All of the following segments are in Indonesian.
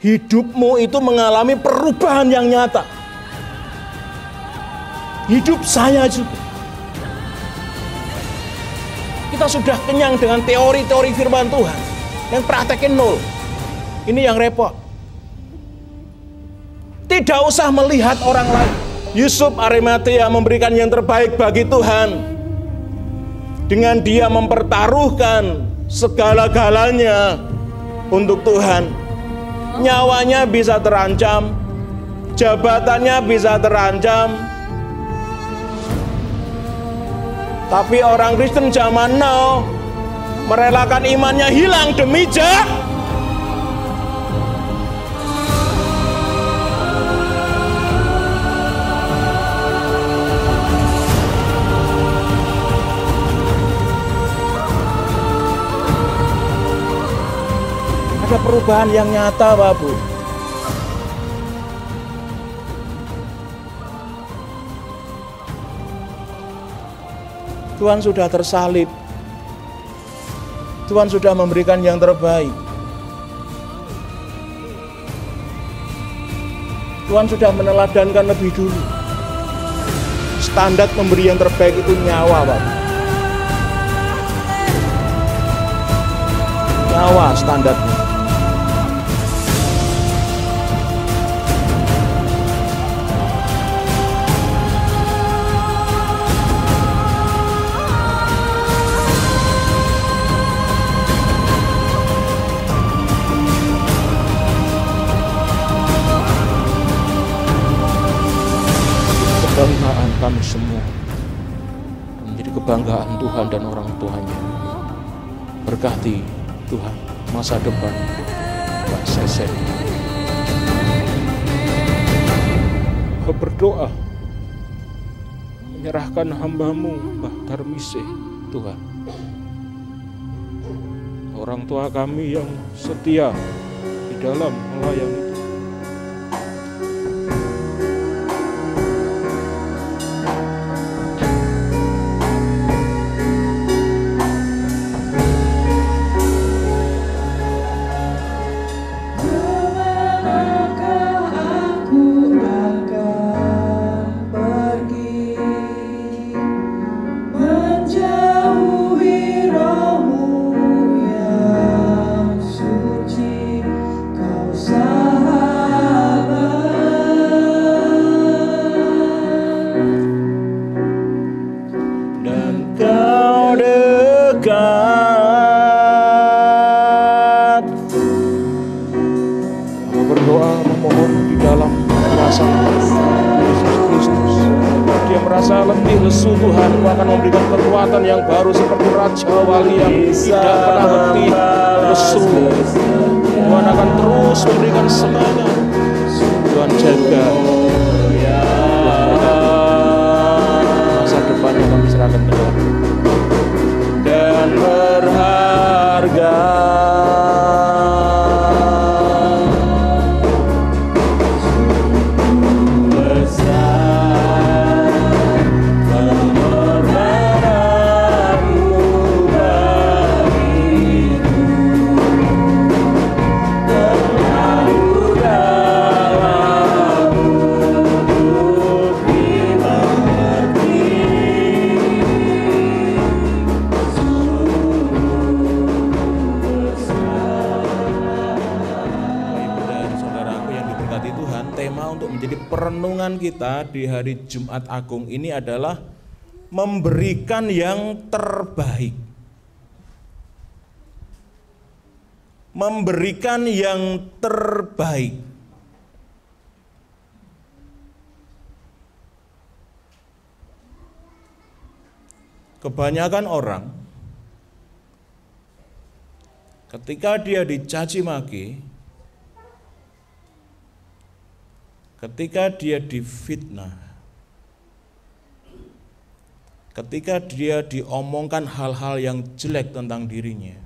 hidupmu itu mengalami perubahan yang nyata. Hidup saya juga. Kita sudah kenyang dengan teori-teori firman Tuhan, yang praktekin nol. Ini yang repot. Tidak usah melihat orang lain. Yusuf Arimatea memberikan yang terbaik bagi Tuhan. Dengan dia mempertaruhkan segala-galanya untuk Tuhan. Nyawanya bisa terancam, jabatannya bisa terancam. Tapi orang Kristen zaman now merelakan imannya hilang demi jah. Ada perubahan yang nyata, Bapak Bu. Tuhan sudah tersalib. Tuhan sudah memberikan yang terbaik. Tuhan sudah meneladankan lebih dulu. Standar memberi yang terbaik itu nyawa, Bapak. Nyawa standarnya. Kebanggaan kami semua menjadi kebanggaan Tuhan dan orang tuanya. Berkati Tuhan masa depan Mbak Sesen. Berdoa menyerahkan hamba-Mu Mbak Darmise, Tuhan. Orang tua kami yang setia di dalam melayani. Kita di hari Jumat Agung ini adalah memberikan yang terbaik. Memberikan yang terbaik. Kebanyakan orang ketika dia dicaci maki, ketika dia difitnah, ketika dia diomongkan hal-hal yang jelek tentang dirinya,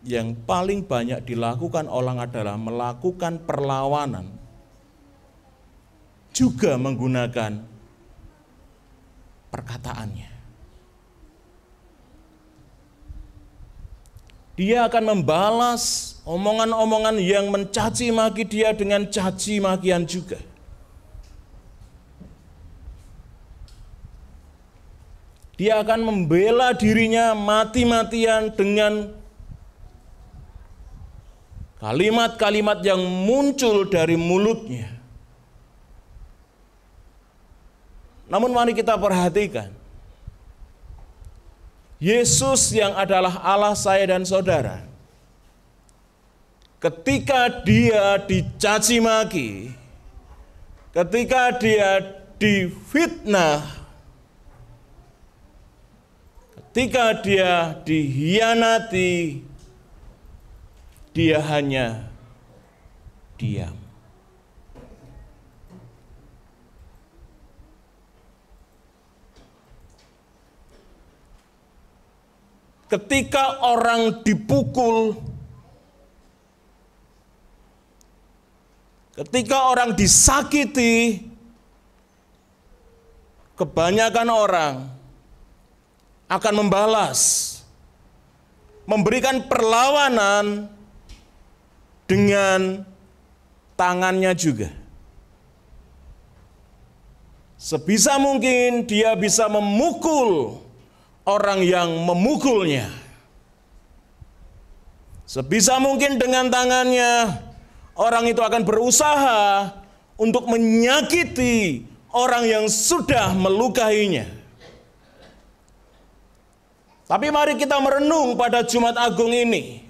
yang paling banyak dilakukan orang adalah melakukan perlawanan, juga menggunakan perkataannya. Dia akan membalas omongan-omongan yang mencaci maki dia dengan caci makian juga. Dia akan membela dirinya mati-matian dengan kalimat-kalimat yang muncul dari mulutnya. Namun mari kita perhatikan, Yesus yang adalah Allah saya dan saudara, ketika dia dicaci maki, ketika dia difitnah, ketika dia dihianati, dia hanya diam. Ketika orang dipukul, ketika orang disakiti, kebanyakan orang akan membalas, memberikan perlawanan dengan tangannya juga. Sebisa mungkin dia bisa memukul orang yang memukulnya. Sebisa mungkin dengan tangannya, orang itu akan berusaha untuk menyakiti orang yang sudah melukainya. Tapi mari kita merenung pada Jumat Agung ini.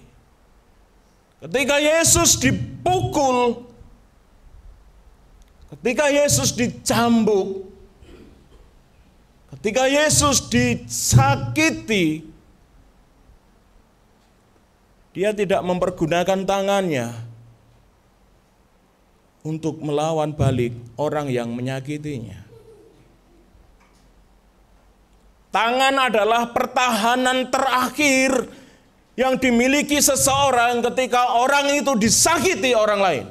Ketika Yesus dipukul, ketika Yesus dicambuk, ketika Yesus disakiti, dia tidak mempergunakan tangannya untuk melawan balik orang yang menyakitinya. Tangan adalah pertahanan terakhir yang dimiliki seseorang ketika orang itu disakiti orang lain.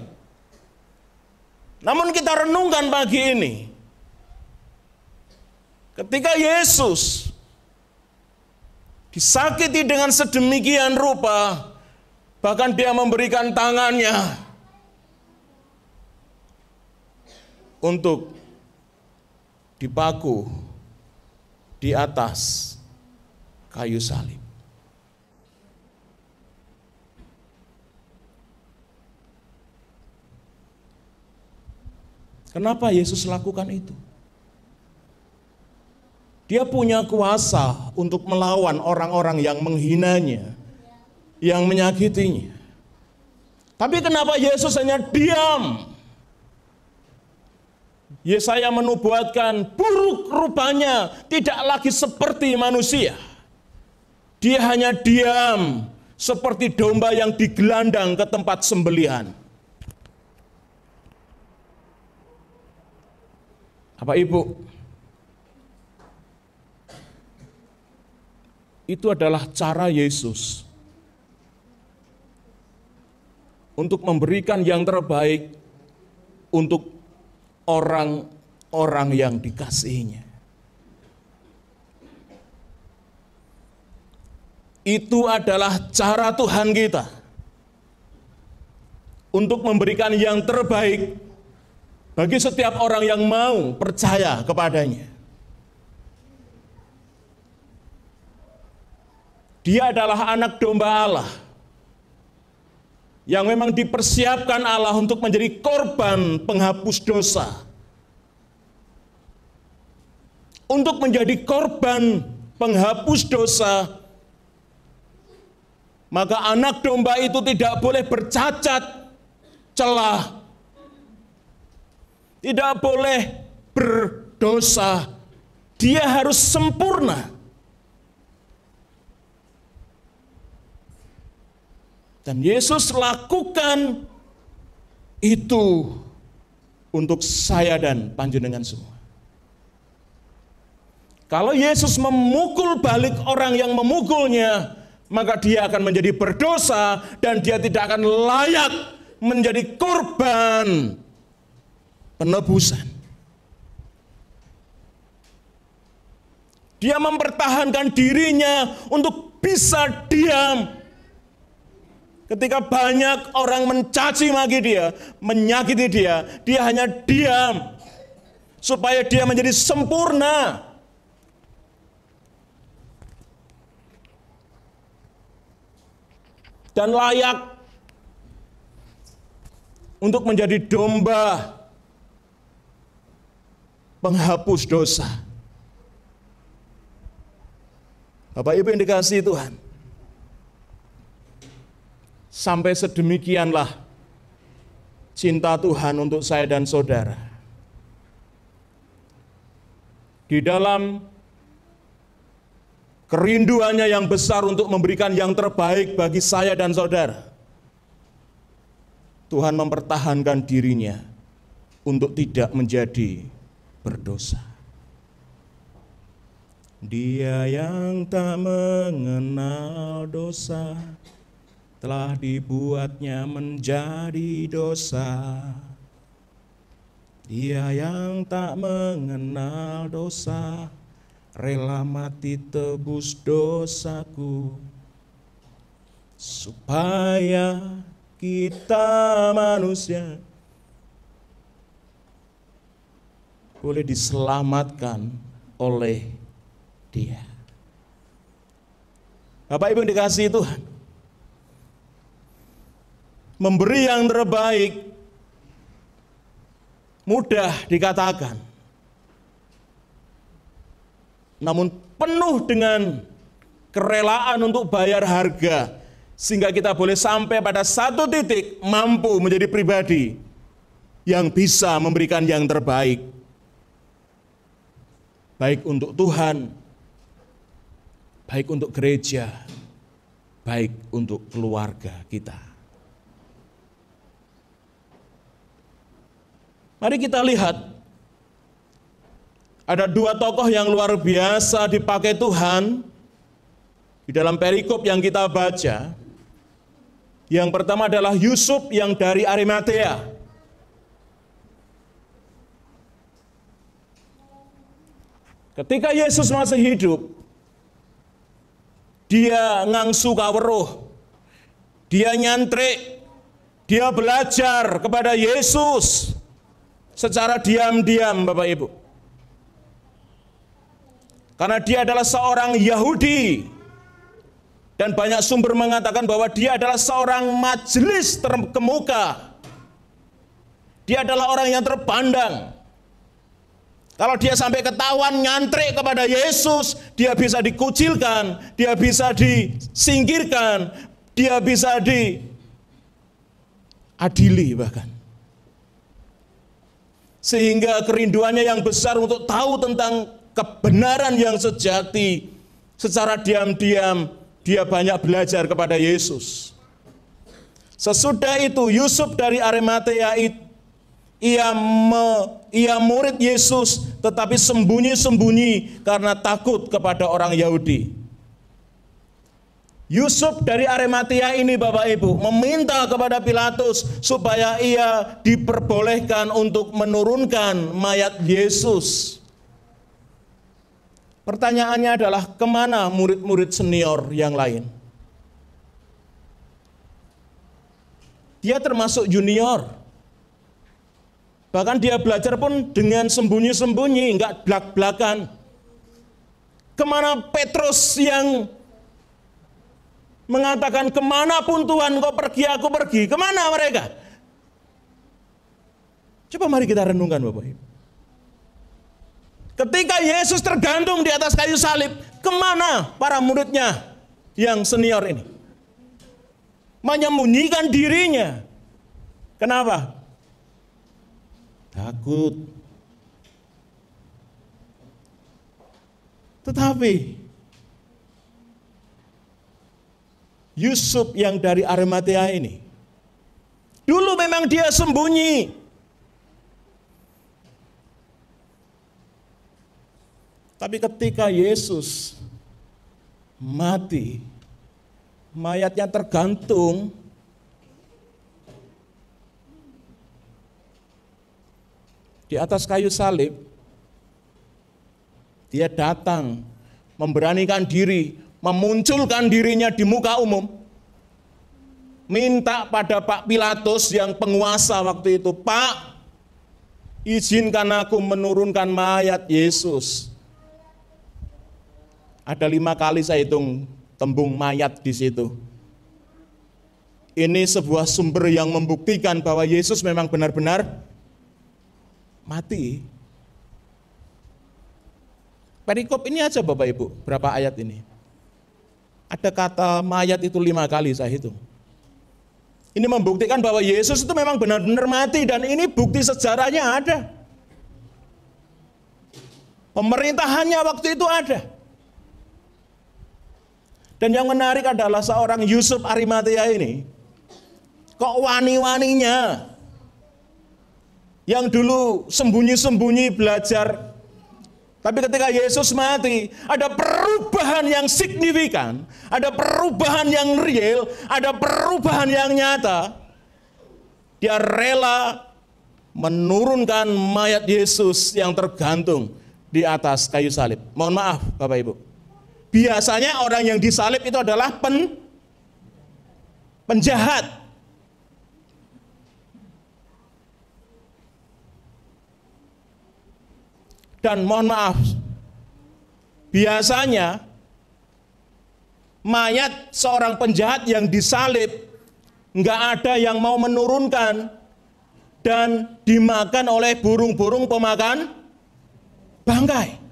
Namun kita renungkan pagi ini, ketika Yesus disakiti dengan sedemikian rupa, bahkan dia memberikan tangannya untuk dipaku di atas kayu salib. Kenapa Yesus lakukan itu? Dia punya kuasa untuk melawan orang-orang yang menghinanya, yang menyakitinya. Tapi kenapa Yesus hanya diam? Yesaya menubuatkan buruk rupanya tidak lagi seperti manusia. Dia hanya diam seperti domba yang digelandang ke tempat sembelihan. Bapak Ibu, itu adalah cara Yesus untuk memberikan yang terbaik untuk orang-orang yang dikasihinya. Itu adalah cara Tuhan kita untuk memberikan yang terbaik bagi setiap orang yang mau percaya kepadanya. Dia adalah anak domba Allah yang memang dipersiapkan Allah untuk menjadi korban penghapus dosa. Untuk menjadi korban penghapus dosa, maka anak domba itu tidak boleh bercacat celah, tidak boleh berdosa. Dia harus sempurna. Dan Yesus lakukan itu untuk saya dan panjenengan semua. Kalau Yesus memukul balik orang yang memukulnya, maka dia akan menjadi berdosa dan dia tidak akan layak menjadi korban penebusan. Dia mempertahankan dirinya untuk bisa diam Ketika banyak orang mencaci maki dia, menyakiti dia, dia hanya diam supaya dia menjadi sempurna. Dan layak untuk menjadi domba penghapus dosa. Bapak Ibu yang dikasihi Tuhan, sampai sedemikianlah cinta Tuhan untuk saya dan saudara. Di dalam kerinduannya yang besar untuk memberikan yang terbaik bagi saya dan saudara, Tuhan mempertahankan dirinya untuk tidak menjadi berdosa. Dia yang tak mengenal dosa telah dibuatnya menjadi dosa. Dia yang tak mengenal dosa rela mati tebus dosaku, supaya kita manusia boleh diselamatkan oleh Dia. Bapak Ibu yang dikasihi Tuhan, memberi yang terbaik mudah dikatakan, namun penuh dengan kerelaan untuk bayar harga, sehingga kita boleh sampai pada satu titik mampu menjadi pribadi yang bisa memberikan yang terbaik, baik untuk Tuhan, baik untuk gereja, baik untuk keluarga kita. Mari kita lihat, ada dua tokoh yang luar biasa dipakai Tuhan di dalam perikop yang kita baca. Yang pertama adalah Yusuf yang dari Arimatea. Ketika Yesus masih hidup, dia ngangsu kaweruh, dia nyantrik, dia belajar kepada Yesus secara diam-diam, Bapak Ibu. Karena dia adalah seorang Yahudi, dan banyak sumber mengatakan bahwa dia adalah seorang majelis terkemuka. Dia adalah orang yang terpandang. Kalau dia sampai ketahuan nyantrik kepada Yesus, dia bisa dikucilkan, dia bisa disingkirkan, dia bisa diadili bahkan. Sehingga kerinduannya yang besar untuk tahu tentang kebenaran yang sejati, secara diam-diam dia banyak belajar kepada Yesus. Sesudah itu Yusuf dari Arimatea itu, ia murid Yesus, tetapi sembunyi-sembunyi karena takut kepada orang Yahudi. Yusuf dari Arimatea ini, Bapak Ibu, meminta kepada Pilatus supaya ia diperbolehkan untuk menurunkan mayat Yesus. Pertanyaannya adalah, kemana murid-murid senior yang lain? Dia termasuk junior. Bahkan dia belajar pun dengan sembunyi-sembunyi, enggak belak-belakan. Kemana Petrus yang mengatakan, kemanapun Tuhan kau pergi, aku pergi. Kemana mereka? Coba mari kita renungkan, Bapak Ibu. Ketika Yesus tergantung di atas kayu salib, kemana para muridnya yang senior ini? Menyembunyikan dirinya. Kenapa? Takut. Tetapi Yusuf yang dari Arimatea ini, dulu memang dia sembunyi. Tapi ketika Yesus mati, mayatnya tergantung, di atas kayu salib, dia datang, memberanikan diri, memunculkan dirinya di muka umum. minta pada Pak Pilatus yang penguasa waktu itu, Pak, izinkan aku menurunkan mayat Yesus. Ada 5 kali saya hitung tembung mayat di situ. Ini sebuah sumber yang membuktikan bahwa Yesus memang benar-benar mati. Perikop ini aja Bapak Ibu, berapa ayat ini? Ada kata mayat itu 5 kali saya hitung. Ini membuktikan bahwa Yesus itu memang benar-benar mati, dan ini bukti sejarahnya ada. Pemerintahannya waktu itu ada. Dan yang menarik adalah seorang Yusuf Arimatea ini, kok wani-waninya yang dulu sembunyi-sembunyi belajar, tapi ketika Yesus mati, ada perubahan yang signifikan, ada perubahan yang real, ada perubahan yang nyata. Dia rela menurunkan mayat Yesus yang tergantung di atas kayu salib. Mohon maaf Bapak Ibu, biasanya orang yang disalib itu adalah penjahat. Dan mohon maaf, biasanya mayat seorang penjahat yang disalib nggak ada yang mau menurunkan dan dimakan oleh burung-burung pemakan bangkai.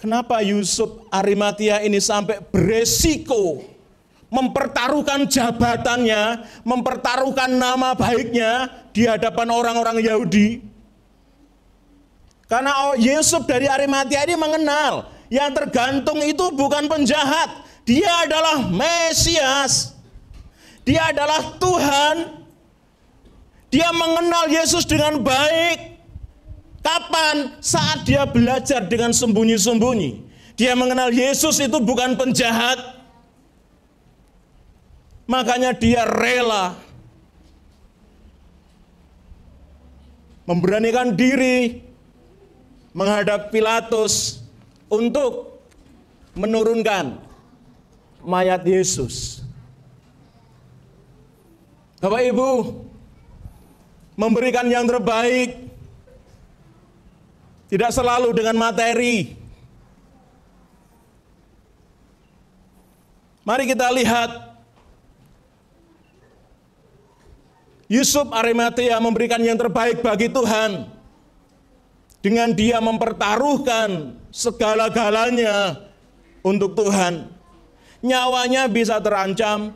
Kenapa Yusuf Arimatea ini sampai beresiko mempertaruhkan jabatannya, mempertaruhkan nama baiknya di hadapan orang-orang Yahudi? Karena Yusuf dari Arimatea ini mengenal yang tergantung itu bukan penjahat, dia adalah Mesias, dia adalah Tuhan. Dia mengenal Yesus dengan baik. Kapan? Saat dia belajar dengan sembunyi-sembunyi. Dia mengenal Yesus itu bukan penjahat. Makanya dia rela memberanikan diri menghadap Pilatus untuk menurunkan mayat Yesus. Bapak Ibu, memberikan yang terbaik tidak selalu dengan materi. Mari kita lihat Yusuf Arimatea memberikan yang terbaik bagi Tuhan dengan dia mempertaruhkan segala-galanya untuk Tuhan. Nyawanya bisa terancam,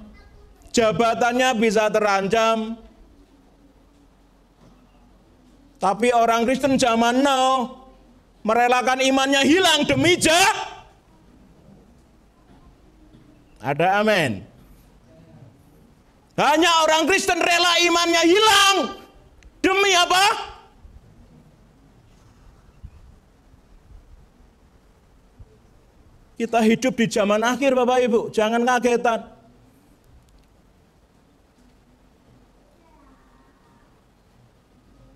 jabatannya bisa terancam. Tapi orang Kristen zaman now merelakan imannya hilang demi Ada amin. Banyak orang Kristen rela imannya hilang demi apa? Kita hidup di zaman akhir Bapak Ibu, jangan kagetan.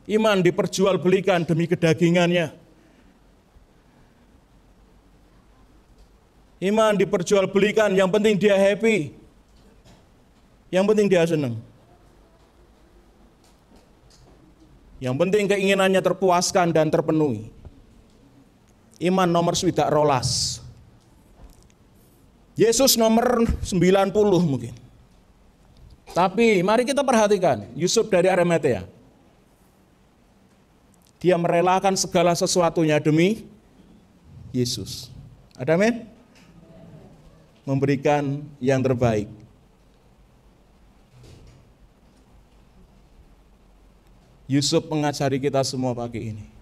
Iman diperjualbelikan demi kedagingannya. Iman diperjualbelikan, yang penting dia happy. Yang penting dia senang. Yang penting keinginannya terpuaskan dan terpenuhi. Iman nomor 12. Yesus nomor 90 mungkin. Tapi mari kita perhatikan Yusuf dari Arimatea. Dia merelakan segala sesuatunya demi Yesus. Ada amin? Memberikan yang terbaik. Yusuf mengajari kita semua pagi ini.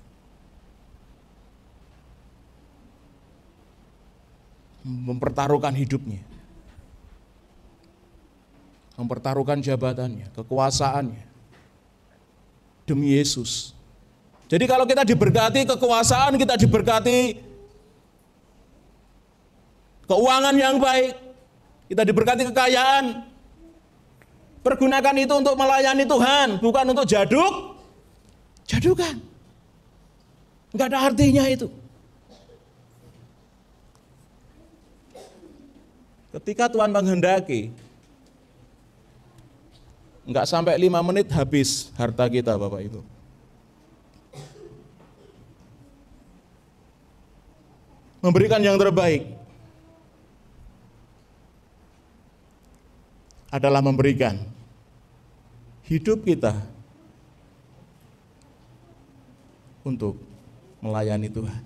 Mempertaruhkan hidupnya, mempertaruhkan jabatannya, kekuasaannya demi Yesus. Jadi kalau kita diberkati kekuasaan, kita diberkati keuangan yang baik, kita diberkati kekayaan, pergunakan itu untuk melayani Tuhan, bukan untuk jadukan. Enggak ada artinya itu. Ketika Tuhan menghendaki, enggak sampai 5 menit habis harta kita, Bapak Ibu. Memberikan yang terbaik adalah memberikan hidup kita untuk melayani Tuhan.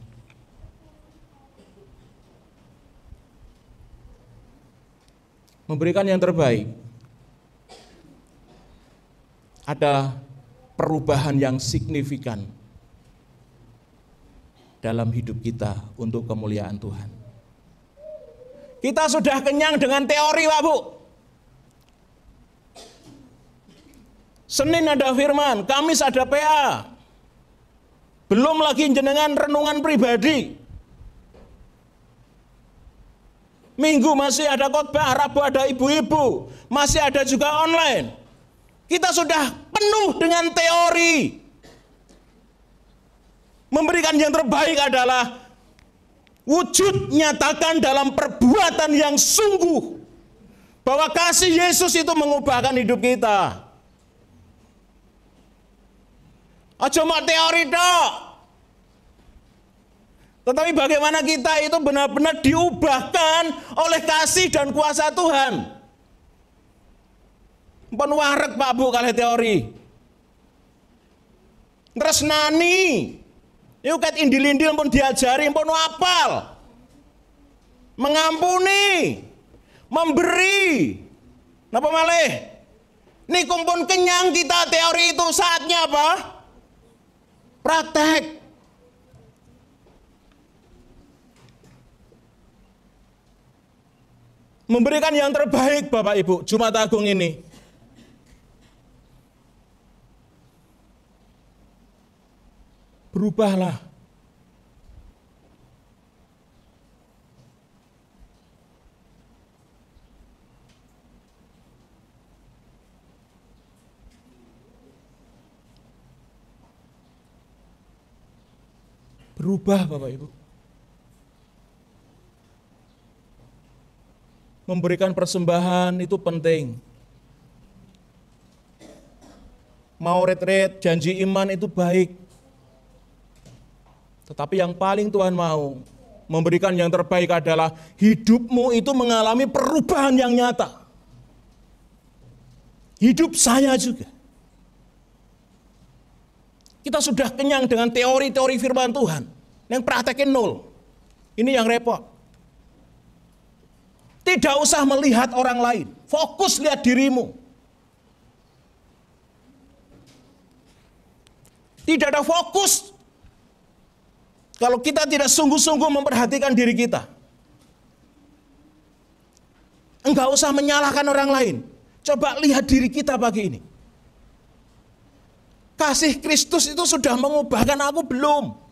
Memberikan yang terbaik adalah perubahan yang signifikan dalam hidup kita untuk kemuliaan Tuhan. Kita sudah kenyang dengan teori, Pak Bu. Senin ada firman, Kamis ada PA. Belum lagi jenengan renungan pribadi. Minggu masih ada khotbah, Rabu ada ibu-ibu, masih ada juga online. Kita sudah penuh dengan teori. Memberikan yang terbaik adalah wujud nyatakan dalam perbuatan yang sungguh bahwa kasih Yesus itu mengubahkan hidup kita. Cuma teori dok. Tetapi bagaimana kita itu benar-benar diubahkan oleh kasih dan kuasa Tuhan. Pun warek Pak Bu kali teori. Tresnani. Yuk ket indil-indil pun diajari pun apal. Mengampuni, memberi. Napa malih? Nikum pun kenyang kita teori itu, saatnya apa? Praktek. Memberikan yang terbaik Bapak Ibu, Jumat Agung ini. Berubahlah. Berubah Bapak Ibu. Memberikan persembahan itu penting. Mau retret, janji iman itu baik. Tetapi yang paling Tuhan mau memberikan yang terbaik adalah hidupmu itu mengalami perubahan yang nyata. Hidup saya juga. Kita sudah kenyang dengan teori-teori firman Tuhan. Yang praktekin nol. Ini yang repot. Tidak usah melihat orang lain. Fokus lihat dirimu. Tidak ada fokus kalau kita tidak sungguh-sungguh memperhatikan diri kita. Enggak usah menyalahkan orang lain. Coba lihat diri kita pagi ini. Kasih Kristus itu sudah mengubahkan aku belum?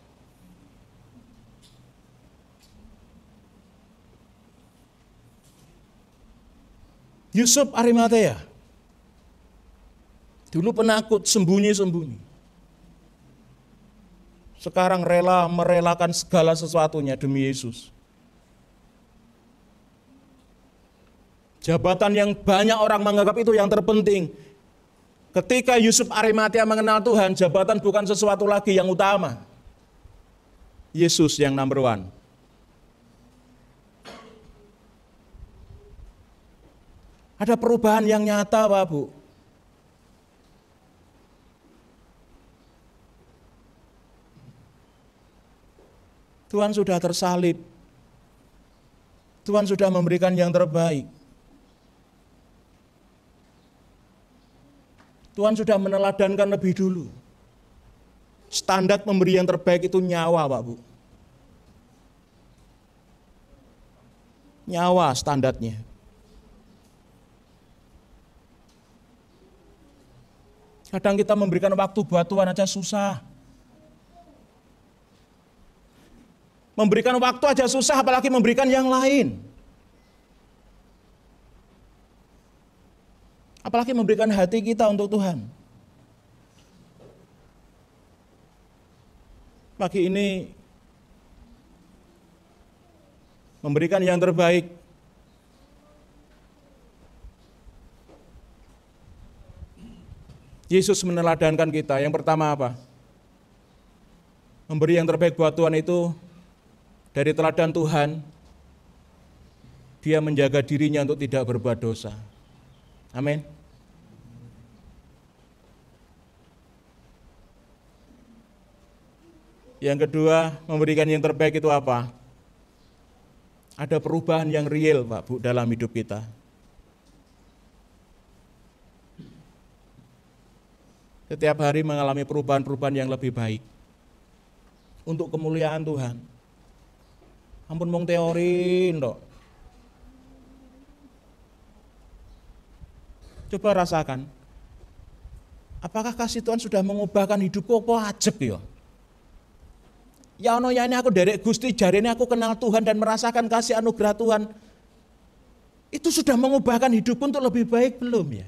Yusuf Arimatea. Dulu penakut, sembunyi-sembunyi. Sekarang rela merelakan segala sesuatunya demi Yesus. Jabatan yang banyak orang menganggap itu yang terpenting. Ketika Yusuf Arimatea mengenal Tuhan, jabatan bukan sesuatu lagi yang utama. Yesus yang number one. Ada perubahan yang nyata, Pak Bu. Tuhan sudah tersalib. Tuhan sudah memberikan yang terbaik. Tuhan sudah meneladankan lebih dulu. Standar memberi yang terbaik itu nyawa, Pak Bu. Nyawa standarnya. Kadang kita memberikan waktu buat Tuhan aja susah. Memberikan waktu aja susah, apalagi memberikan yang lain. Apalagi memberikan hati kita untuk Tuhan. Pagi ini, memberikan yang terbaik Yesus meneladankan kita. Yang pertama apa? Memberi yang terbaik buat Tuhan itu dari teladan Tuhan, dia menjaga dirinya untuk tidak berbuat dosa. Amin. Yang kedua, memberikan yang terbaik itu apa? Ada perubahan yang real, Pak Bu, dalam hidup kita. Setiap hari mengalami perubahan-perubahan yang lebih baik untuk kemuliaan Tuhan. Ampun mong teori, ndok. Coba rasakan. Apakah kasih Tuhan sudah mengubahkan hidupku apa ajeb ya? Ya ono ya ini aku derek Gusti, jari ini aku kenal Tuhan dan merasakan kasih anugerah Tuhan. Itu sudah mengubahkan hidupku untuk lebih baik belum ya?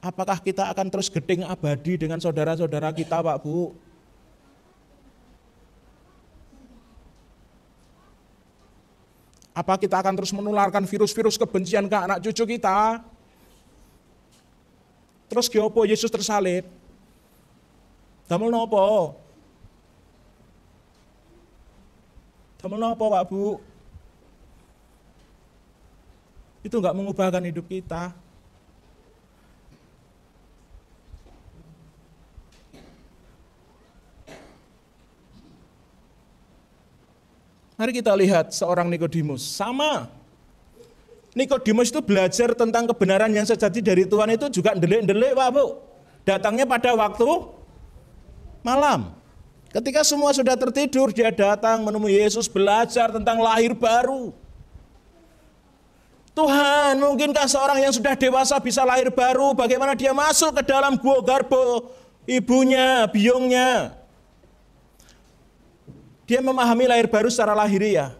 Apakah kita akan terus gedeng abadi dengan saudara-saudara kita, Pak Bu? Apa kita akan terus menularkan virus-virus kebencian ke anak cucu kita? Terus giopo Yesus tersalib? Damel nopo? Damel nopo, Pak Bu? Itu enggak mengubahkan hidup kita. Mari kita lihat seorang Nikodemus. Sama. Nikodemus itu belajar tentang kebenaran yang sejati dari Tuhan itu juga ndelik-ndelik, Pak Bu. Datangnya pada waktu malam. Ketika semua sudah tertidur, dia datang menemui Yesus, belajar tentang lahir baru. Tuhan, mungkinkah seorang yang sudah dewasa bisa lahir baru? Bagaimana dia masuk ke dalam gua garbo ibunya, biungnya? Dia memahami lahir baru secara lahiriah.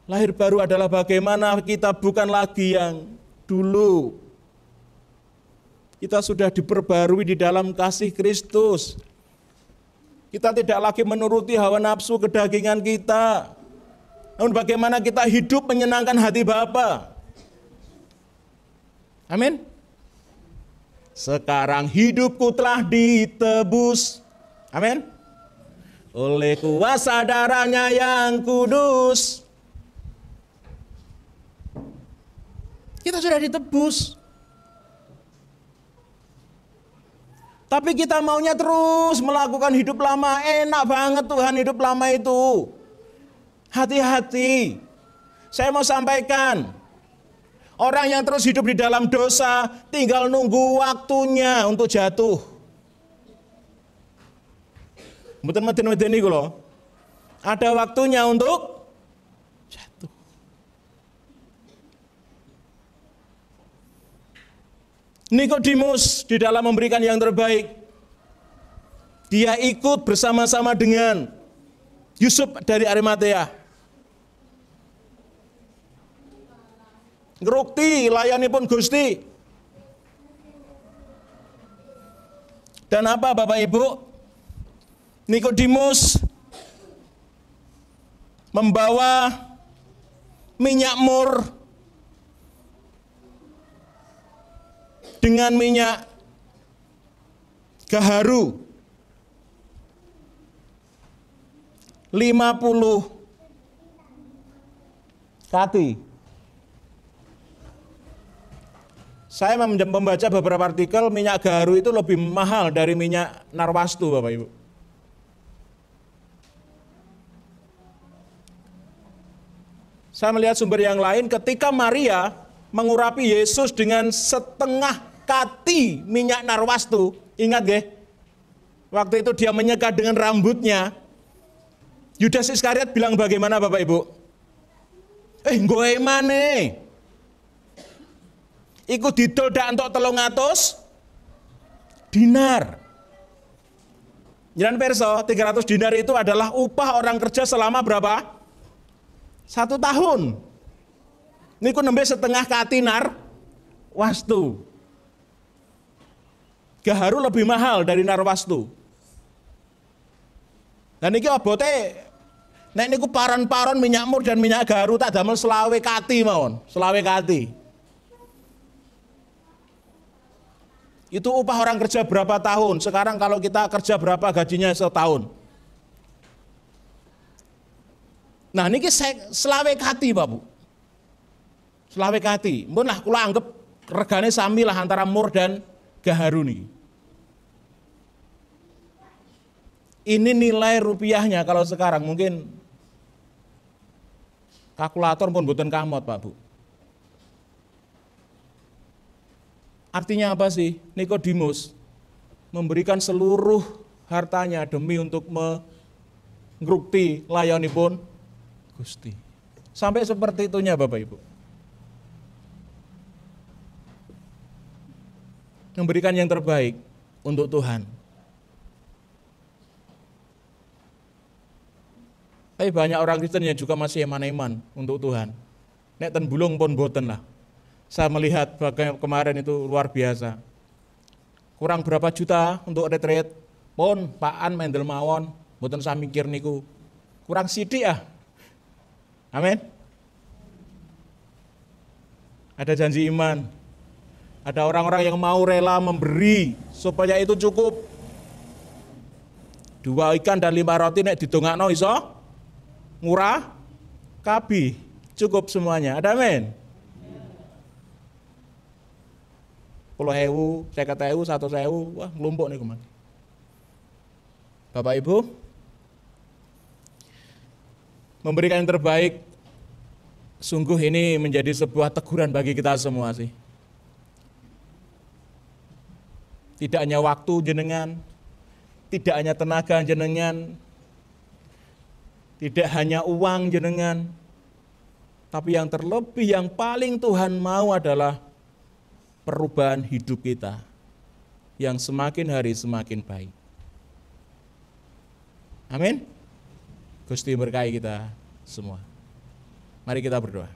Lahir baru adalah bagaimana kita bukan lagi yang dulu. Kita sudah diperbarui di dalam kasih Kristus. Kita tidak lagi menuruti hawa nafsu kedagingan kita. Namun bagaimana kita hidup menyenangkan hati Bapa. Amin. Sekarang hidupku telah ditebus. Amin. Oleh kuasa darahnya yang kudus. Kita sudah ditebus. Tapi kita maunya terus melakukan hidup lama. Enak banget Tuhan hidup lama itu. Hati-hati. Saya mau sampaikan. Orang yang terus hidup di dalam dosa tinggal nunggu waktunya untuk jatuh. Meten-meten ini loh. Ada waktunya untuk jatuh. Nikodemus di dalam memberikan yang terbaik, dia ikut bersama-sama dengan Yusuf dari Arimatea. Ngerukti layanipun Gusti. Dan apa Bapak Ibu? Nikodemus membawa minyak mur dengan minyak gaharu 50 kati. Saya membaca beberapa artikel, minyak gaharu itu lebih mahal dari minyak narwastu, Bapak Ibu. Saya melihat sumber yang lain, ketika Maria mengurapi Yesus dengan setengah kati minyak narwastu, ingat gak? Waktu itu dia menyekat dengan rambutnya. Yudas Iskariot bilang bagaimana Bapak Ibu? Gue mana? Iku didol dak entuk 300 dinar. Jangan perso, 300 dinar itu adalah upah orang kerja selama berapa? 1 tahun. Niku nembe setengah katinar wastu. Gaharu lebih mahal dari narwastu. Dan niki abote nek niku paron-paron minyak mur dan minyak gaharu tak damel 20 kati mawon, 20 kati. Itu upah orang kerja berapa tahun? Sekarang kalau kita kerja berapa gajinya setahun? Nah ini selawe kati Bapak Bu. Selawe kati. Mun lah kula anggap regane sami lah antara mur dan gaharu nih. Ini nilai rupiahnya kalau sekarang mungkin kalkulator pun mboten kamot Pak Bu. Artinya apa sih? Nikodemus memberikan seluruh hartanya demi untuk mengrukti layanipun Gusti. Sampai seperti itunya Bapak Ibu. Memberikan yang terbaik untuk Tuhan. Tapi banyak orang Kristen yang juga masih eman-eman untuk Tuhan. Nek ten bulung pun boten lah. Saya melihat bagaimana kemarin itu luar biasa. Kurang berapa juta untuk retreat, pun Pak An mendel mawon, boten saya mikir niku. Kurang sidik ah. Amin. Ada janji iman. Ada orang-orang yang mau rela memberi supaya itu cukup. 2 ikan dan 5 roti nek didongakno iso murah kabi, cukup semuanya. Ada amin. 10.000, 50.000, 100.000, wah ngelumpuk nih kemana. Bapak Ibu, memberikan yang terbaik, sungguh ini menjadi sebuah teguran bagi kita semua sih. Tidak hanya waktu jenengan, tidak hanya tenaga jenengan, tidak hanya uang jenengan, tapi yang terlebih yang paling Tuhan mau adalah perubahan hidup kita yang semakin hari semakin baik. Amin. Gusti berkahi kita semua. Mari kita berdoa.